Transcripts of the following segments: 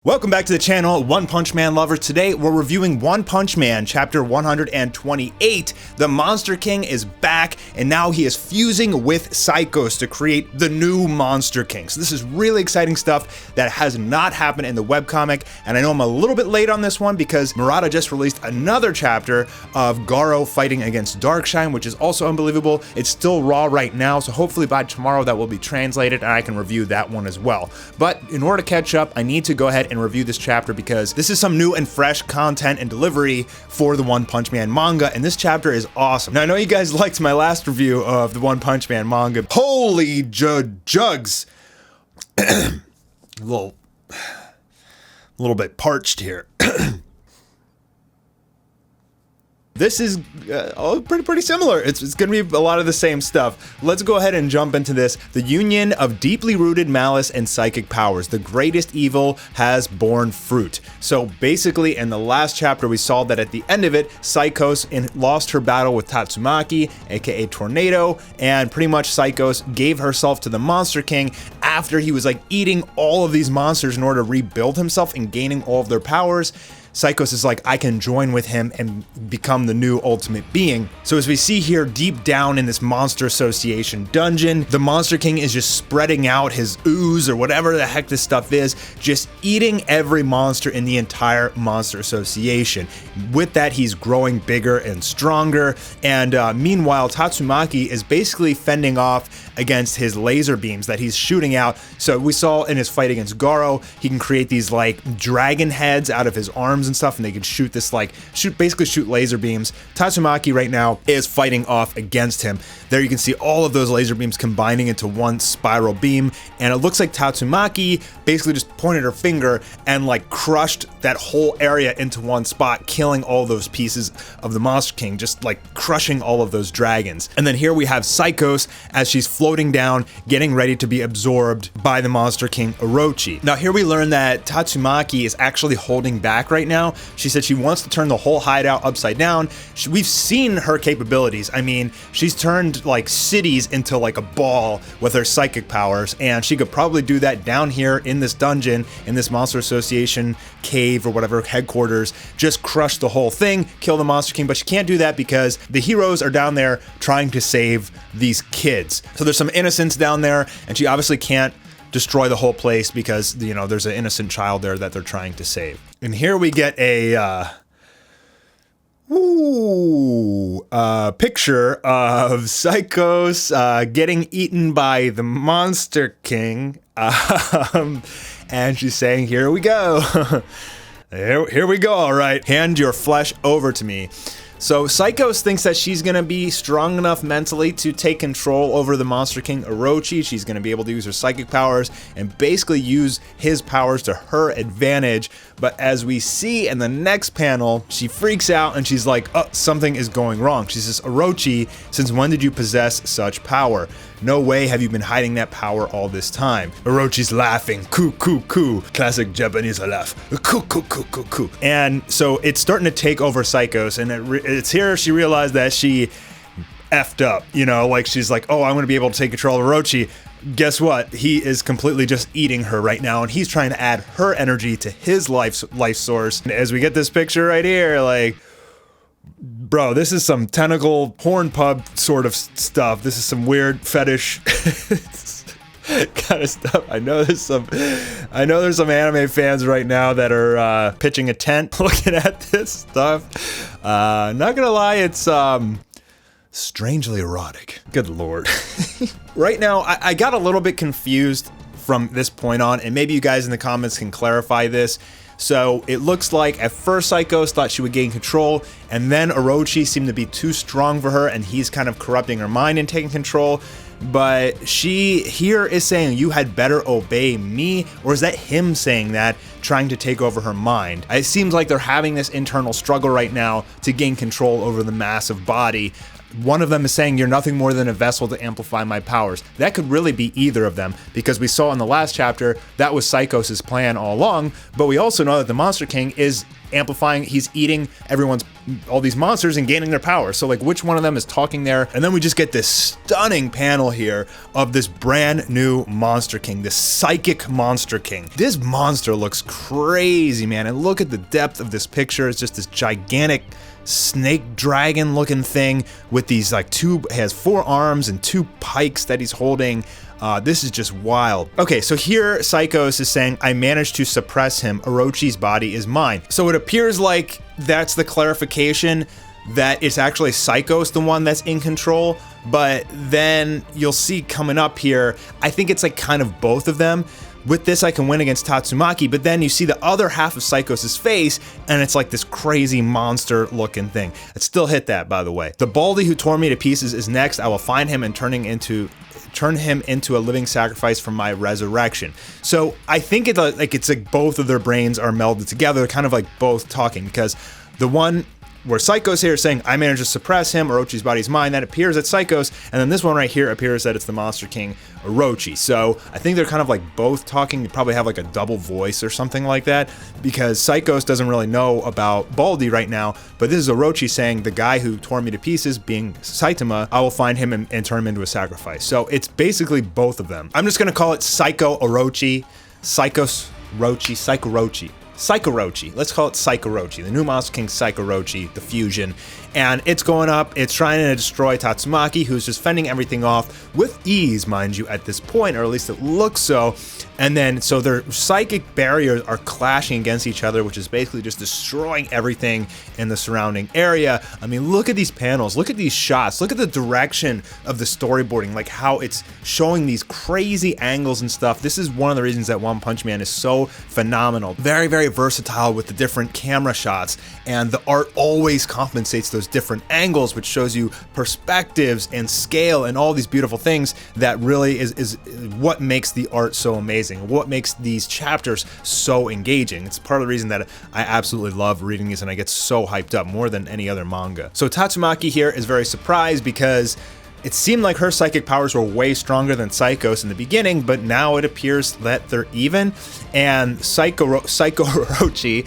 Welcome back to the channel, One Punch Man lovers. Today we're reviewing One Punch Man chapter 128. The Monster King is back and now he is fusing with Psykos to create the new Monster King. So this is really exciting stuff that has not happened in the webcomic, and I know I'm a little bit late on this one because Murata just released another chapter of Garo fighting against Darkshine, which is also unbelievable. It's still raw right now, so hopefully by tomorrow that will be translated and I can review that one as well. But in order to catch up, I need to go ahead and review this chapter because this is some new and fresh content and delivery for the One Punch Man manga, and this chapter is awesome. Now I know you guys liked my last review of the One Punch Man manga. Holy jugs! a little bit parched here. This is pretty similar. It's going to be a lot of the same stuff. Let's go ahead and jump into this. The union of deeply rooted malice and psychic powers. The greatest evil has borne fruit. So basically, in the last chapter, we saw that at the end of it, Psykos lost her battle with Tatsumaki, aka Tornado, and pretty much Psykos gave herself to the Monster King after he was like eating all of these monsters in order to rebuild himself and gaining all of their powers. Psykos is like, I can join with him and become the new ultimate being. So as we see here, deep down in this Monster Association dungeon, the Monster King is just spreading out his ooze or whatever the heck this stuff is, just eating every monster in the entire Monster Association. With that, he's growing bigger and stronger, and meanwhile, Tatsumaki is basically fending off against his laser beams that he's shooting out. So we saw in his fight against Garo, he can create these like dragon heads out of his arms and stuff, and they can shoot this basically shoot laser beams. Tatsumaki right now is fighting off against him. There you can see all of those laser beams combining into one spiral beam, and it looks like Tatsumaki basically just pointed her finger and like crushed that whole area into one spot, killing all those pieces of the Monster King, just like crushing all of those dragons. And then here we have Psykos as she's floating down, getting ready to be absorbed by the Monster King Orochi. Now here we learn that Tatsumaki is actually holding back right now. She said she wants to turn the whole hideout upside down. We've seen her capabilities. I mean, she's turned like cities into like a ball with her psychic powers, and she could probably do that down here in this dungeon, in this Monster Association cave or whatever headquarters, just crush the whole thing, kill the Monster King, but she can't do that because the heroes are down there trying to save these kids. So there's some innocents down there, and she obviously can't destroy the whole place because, you know, there's an innocent child there that they're trying to save. And here we get a picture of Psykos getting eaten by the Monster King, and she's saying, "Here we go, here we go. All right, hand your flesh over to me." So Psykos thinks that she's going to be strong enough mentally to take control over the Monster King Orochi. She's going to be able to use her psychic powers and basically use his powers to her advantage. But as we see in the next panel, she freaks out and she's like, oh, something is going wrong. She says, Orochi, since when did you possess such power? No way have you been hiding that power all this time. Orochi's laughing, coo coo coo, classic Japanese laugh, coo coo coo coo coo. And so it's starting to take over Psykos, and it's here she realized that she effed up, you know, like she's like, oh, I'm gonna be able to take control of Orochi. Guess what? He is completely just eating her right now, and he's trying to add her energy to his life source. And as we get this picture right here, like, bro, this is some tentacle porn pub sort of stuff. This is some weird fetish kind of stuff. I know there's some anime fans right now that are pitching a tent looking at this stuff. Not gonna lie, it's strangely erotic. Good lord. Right now, I got a little bit confused from this point on, and maybe you guys in the comments can clarify this. So it looks like at first Psykos thought she would gain control, and then Orochi seemed to be too strong for her, and he's kind of corrupting her mind and taking control. But she here is saying, you had better obey me, or is that him saying that, trying to take over her mind? It seems like they're having this internal struggle right now to gain control over the massive body. one of them is saying, you're nothing more than a vessel to amplify my powers. That could really be either of them, because we saw in the last chapter that was Psykos' plan all along, but we also know that the Monster King is amplifying, he's eating all these monsters and gaining their power. So like, which one of them is talking there? And then we just get this stunning panel here of this brand new Monster King, this psychic Monster King. This monster looks crazy, man. And look at the depth of this picture. It's just this gigantic snake dragon looking thing with these like has 4 arms and 2 pikes that he's holding. This is just wild. Okay, so here Psykos is saying, I managed to suppress him. Orochi's body is mine. So it appears like that's the clarification that it's actually Psykos the one that's in control, but then you'll see coming up here, I think it's like kind of both of them. With this, I can win against Tatsumaki, but then you see the other half of Psykos' face, and it's like this crazy monster-looking thing. It still hit that, by the way. The Baldy who tore me to pieces is next. I will find him and turn him into a living sacrifice for my resurrection. So I think it's like both of their brains are melded together, kind of like both talking, because the one where Psykos here is saying, I managed to suppress him, Orochi's body's mine, that appears at Psykos, and then this one right here appears that it's the Monster King Orochi. So I think they're kind of like both talking. They probably have like a double voice or something like that, because Psykos doesn't really know about Baldy right now, but this is Orochi saying, the guy who tore me to pieces, being Saitama, I will find him and turn him into a sacrifice. So it's basically both of them. I'm just gonna call it Psycho Orochi, Psykos Orochi, Psycho Orochi. Psykorochi. Let's call it Psykorochi, the new Monster King Psykorochi, the fusion. And it's going up, it's trying to destroy Tatsumaki, who's just fending everything off with ease, mind you, at this point, or at least it looks so. And then, so their psychic barriers are clashing against each other, which is basically just destroying everything in the surrounding area. I mean, look at these panels, look at these shots, look at the direction of the storyboarding, like how it's showing these crazy angles and stuff. This is one of the reasons that One Punch Man is so phenomenal. Very, very versatile with the different camera shots, and the art always compensates those different angles, which shows you perspectives and scale and all these beautiful things that really is what makes the art so amazing, what makes these chapters so engaging. It's part of the reason that I absolutely love reading these and I get so hyped up more than any other manga. So Tatsumaki here is very surprised because it seemed like her psychic powers were way stronger than Psykos in the beginning, but now it appears that they're even. And Psykos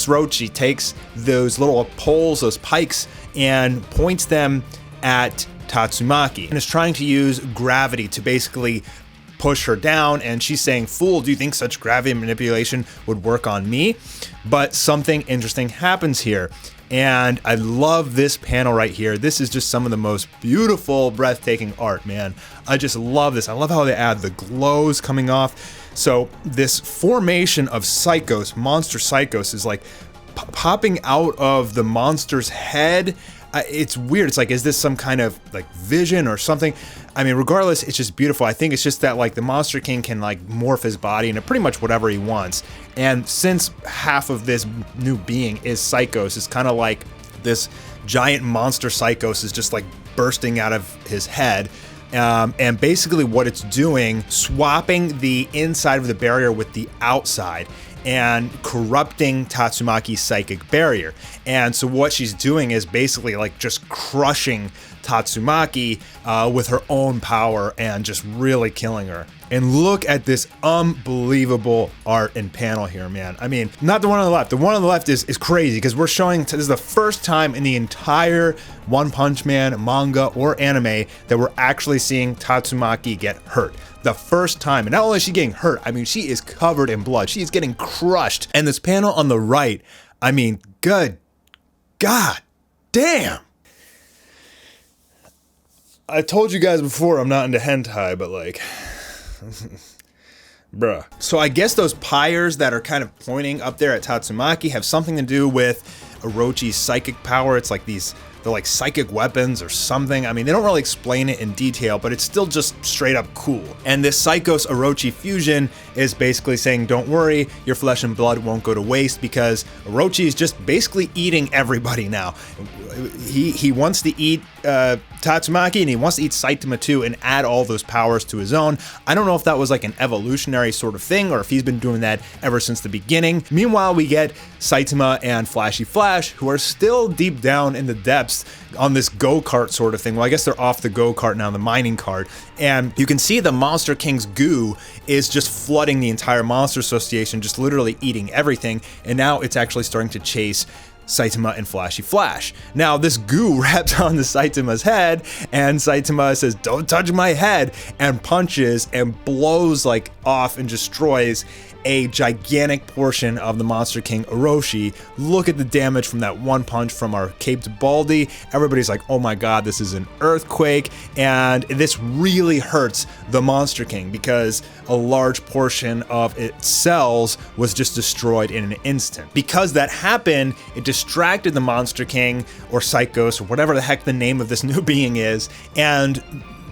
Orochi takes those little poles, those pikes, and points them at Tatsumaki, and is trying to use gravity to basically push her down. And she's saying, fool, do you think such gravity manipulation would work on me? But something interesting happens here. And I love this panel right here. This is just some of the most beautiful, breathtaking art, man. I just love this. I love how they add the glows coming off. So this formation of Psykos, Monster Psykos, is like popping out of the monster's head. It's weird. It's like, is this some kind of like vision or something? I mean, regardless, it's just beautiful. I think it's just that like the Monster King can like morph his body into pretty much whatever he wants. And since half of this new being is Psykos, it's kind of like this giant monster Psykos is just like bursting out of his head. And basically what it's doing, swapping the inside of the barrier with the outside and corrupting Tatsumaki's psychic barrier. And so what she's doing is basically like just crushing Tatsumaki with her own power and just really killing her. And look at this unbelievable art and panel here, man. I mean, not the one on the left. The one on the left is crazy because we're showing, this is the first time in the entire One Punch Man manga or anime that we're actually seeing Tatsumaki get hurt. The first time. And not only is she getting hurt, I mean, she is covered in blood. She is getting crushed. And this panel on the right, I mean, good God damn. I told you guys before I'm not into hentai, but like, bruh. So I guess those pyres that are kind of pointing up there at Tatsumaki have something to do with Orochi's psychic power. It's like they're like psychic weapons or something. I mean, they don't really explain it in detail, but it's still just straight up cool. And this Psykos Orochi fusion is basically saying, don't worry, your flesh and blood won't go to waste because Orochi is just basically eating everybody now. He wants to eat Tatsumaki, and he wants to eat Saitama too and add all those powers to his own. I don't know if that was like an evolutionary sort of thing or if he's been doing that ever since the beginning. Meanwhile, we get Saitama and Flashy Flash, who are still deep down in the depths on this go-kart sort of thing. Well, I guess they're off the go-kart now, the mining cart. And you can see the Monster King's goo is just flooding the entire Monster Association, just literally eating everything. And now it's actually starting to chase Saitama and Flashy Flash. Now this goo wraps onto Saitama's head, and Saitama says, "Don't touch my head," and punches and blows like off and destroys a gigantic portion of the Monster King Orochi. Look at the damage from that one punch from our caped Baldy. Everybody's like, oh my god, this is an earthquake, and this really hurts the Monster King because a large portion of its cells was just destroyed in an instant. Because that happened, it distracted the Monster King, or Psykos, or whatever the heck the name of this new being is, and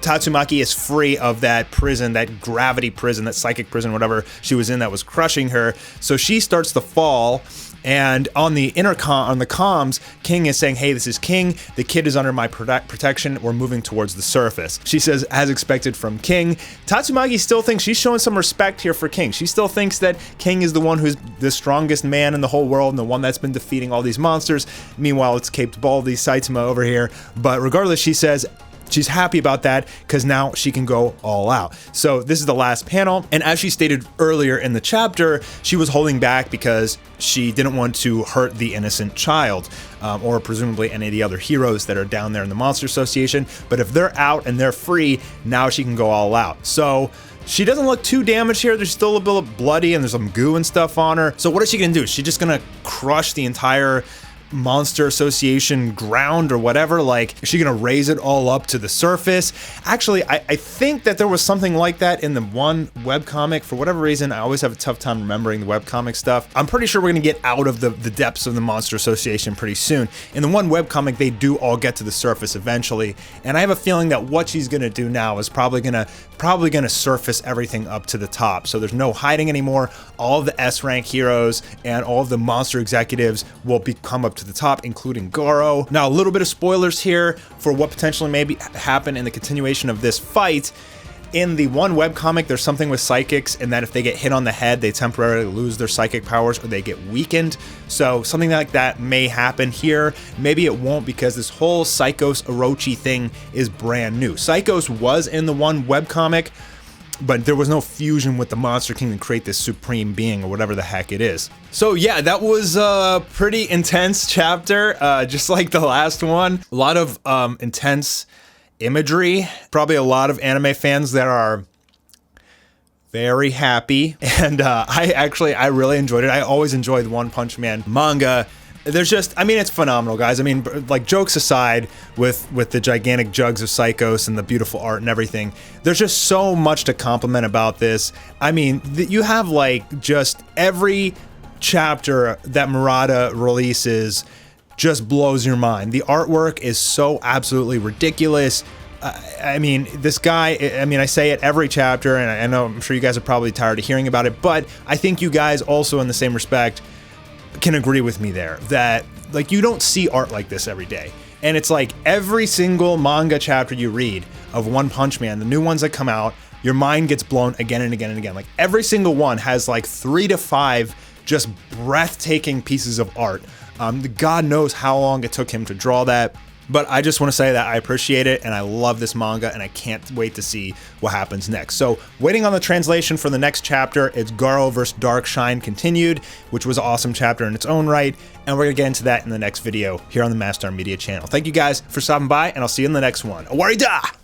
Tatsumaki is free of that prison, that gravity prison, that psychic prison, whatever she was in that was crushing her. So she starts to fall, and on the intercom, on the comms, King is saying, "Hey, this is King. The kid is under my protection. We're moving towards the surface." She says, as expected from King. Tatsumaki still thinks she's showing some respect here for King. She still thinks that King is the one who's the strongest man in the whole world and the one that's been defeating all these monsters. Meanwhile, it's caped Baldy Saitama over here. But regardless, she says she's happy about that because now she can go all out. So this is the last panel, and as she stated earlier in the chapter, she was holding back because she didn't want to hurt the innocent child, or presumably any of the other heroes that are down there in the Monster Association. But if they're out and they're free, now she can go all out. So she doesn't look too damaged here. There's still a bit of bloody and there's some goo and stuff on her. So what is she gonna do? Is she just gonna crush the entire Monster Association ground or whatever? Like, is she gonna raise it all up to the surface? Actually, I think that there was something like that in the one webcomic. For whatever reason, I always have a tough time remembering the webcomic stuff. I'm pretty sure we're gonna get out of the depths of the Monster Association pretty soon. In the one webcomic, they do all get to the surface eventually, and I have a feeling that what she's gonna do now is probably gonna surface everything up to the top. So there's no hiding anymore. All of the S-rank heroes and all of the monster executives will come up to the top, including Goro. Now, a little bit of spoilers here for what potentially maybe happen in the continuation of this fight. In the one webcomic, there's something with psychics, and that if they get hit on the head, they temporarily lose their psychic powers or they get weakened. So something like that may happen here. Maybe it won't, because this whole Psykos Orochi thing is brand new. Psykos was in the one webcomic, but there was no fusion with the Monster King to create this supreme being or whatever the heck it is. So yeah, that was a pretty intense chapter, just like the last one. A lot of intense imagery. Probably a lot of anime fans that are very happy, and I really enjoyed it. I always enjoyed the One Punch Man manga. There's just, I mean, it's phenomenal, guys. I mean, like, jokes aside, with the gigantic jugs of Psykos and the beautiful art and everything, there's just so much to compliment about this. I mean, you have, like, just every chapter that Murata releases just blows your mind. The artwork is so absolutely ridiculous. I mean, this guy, I mean, I say it every chapter, and I know, I'm sure you guys are probably tired of hearing about it, but I think you guys also, in the same respect, can agree with me there that, like, you don't see art like this every day. And it's like every single manga chapter you read of One Punch Man, the new ones that come out, your mind gets blown again and again and again. Like, every single one has like 3 to 5 just breathtaking pieces of art. God knows how long it took him to draw that. But I just want to say that I appreciate it, and I love this manga, and I can't wait to see what happens next. So, waiting on the translation for the next chapter. It's Garo vs. Darkshine continued, which was an awesome chapter in its own right, and we're going to get into that in the next video here on the Mastar Media channel. Thank you guys for stopping by, and I'll see you in the next one. Awarida!